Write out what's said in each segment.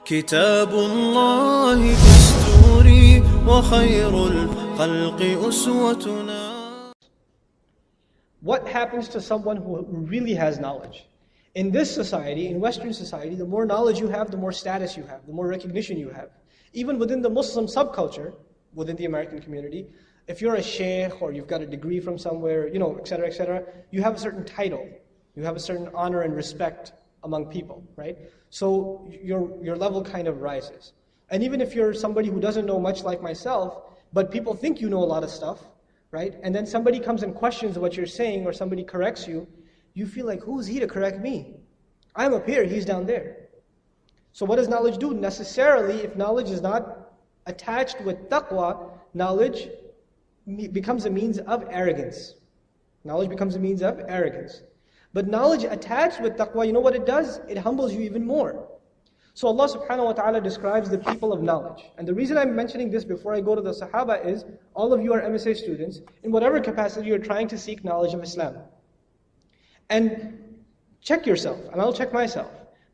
كتاب الله دستوري وخير الخلق أسوتنا. What happens to someone who really has knowledge? In this society, in Western society, the more knowledge you have, the more status you have, the more recognition you have. Even within the Muslim subculture, within the American community, if you're a sheikh or you've got a degree from somewhere, etc., you have a certain title. You have a certain honor and respect among people, right? So your level kind of rises. And even if you're somebody who doesn't know much like myself, but people think you know a lot of stuff, right? And then somebody comes and questions what you're saying, or somebody corrects you, you feel like, who's he to correct me? I'm up here, he's down there. So what does knowledge do? Necessarily, if knowledge is not attached with taqwa, knowledge becomes a means of arrogance. Knowledge becomes a means of arrogance. But knowledge attached with taqwa, you know what it does? It humbles you even more. So Allah subhanahu wa ta'ala describes the people of knowledge. And the reason I'm mentioning this before I go to the Sahaba is, all of you are MSA students. In whatever capacity you're trying to seek knowledge of Islam. And check yourself, and I'll check myself.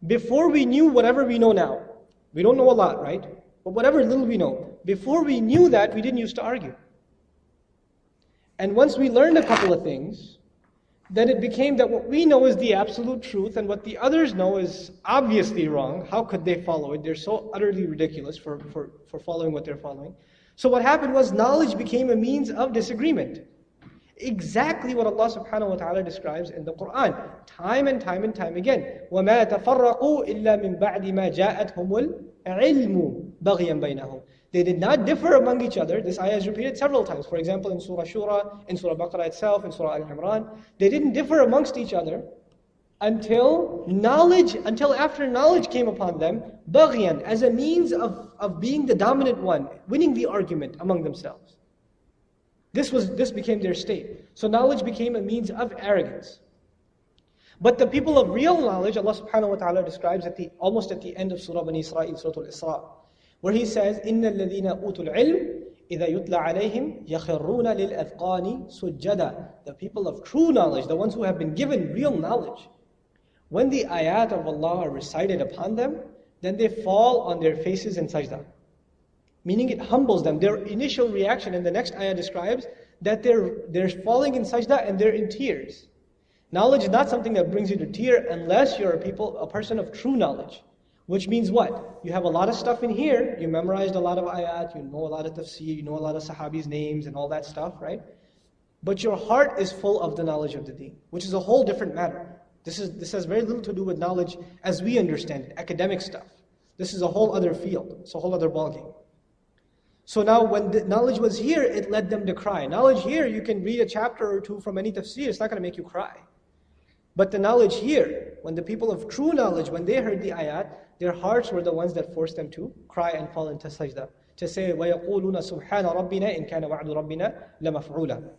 Before we knew whatever we know now, we don't know a lot, right? But whatever little we know, before we knew that, we didn't used to argue. And once we learned a couple of things, then it became that what we know is the absolute truth, and what the others know is obviously wrong. How could they follow it? They're so utterly ridiculous for following what they're following. So what happened was, knowledge became a means of disagreement. Exactly what Allah subhanahu wa ta'ala describes in the Quran, time and time and time again. وَمَا تَفَرَّقُوا إِلَّا مِن بَعْدِ مَا جَاءَتْهُمُ الْعِلْمُ بَغْيًا بَيْنَهُم. They did not differ among each other. This ayah is repeated several times. For example, in Surah Shura, in Surah Baqarah itself, in Surah Al-Imran. They didn't differ amongst each other until after knowledge came upon them, baghyan, as a means of being the dominant one, winning the argument among themselves. This became their state. So knowledge became a means of arrogance. But the people of real knowledge, Allah subhanahu wa ta'ala describes almost at the end of Surah Bani Israel, Surah Al-Isra, where He says, إِنَّ الَّذِينَ أُوتُوا الْعِلْمِ إِذَا يُتْلَى عَلَيْهِمْ يَخِرُّونَ لِلْأَذْقَانِ سُجَّدًا. The people of true knowledge, the ones who have been given real knowledge, when the ayat of Allah are recited upon them, then they fall on their faces in sajda. Meaning it humbles them. Their initial reaction in the next ayah describes that they're falling in sajda and they're in tears. Knowledge is not something that brings you to tear unless you're a person of true knowledge. Which means what? You have a lot of stuff in here, you memorized a lot of ayat, you know a lot of tafsir, you know a lot of sahabis' names and all that stuff, right? But your heart is full of the knowledge of the deen, which is a whole different matter. This has very little to do with knowledge as we understand it, academic stuff. This is a whole other field, it's a whole other ballgame. So now when the knowledge was here, it led them to cry. Knowledge here, you can read a chapter or two from any tafsir, it's not going to make you cry. But the knowledge here, when the people of true knowledge, when they heard the ayat, their hearts were the ones that forced them to cry and fall into sajda. To say, وَيَقُولُونَ سُبْحَانَ رَبِّنَا إِن كَانَ وَعْدُ رَبِّنَا لَمَفْعُولًا.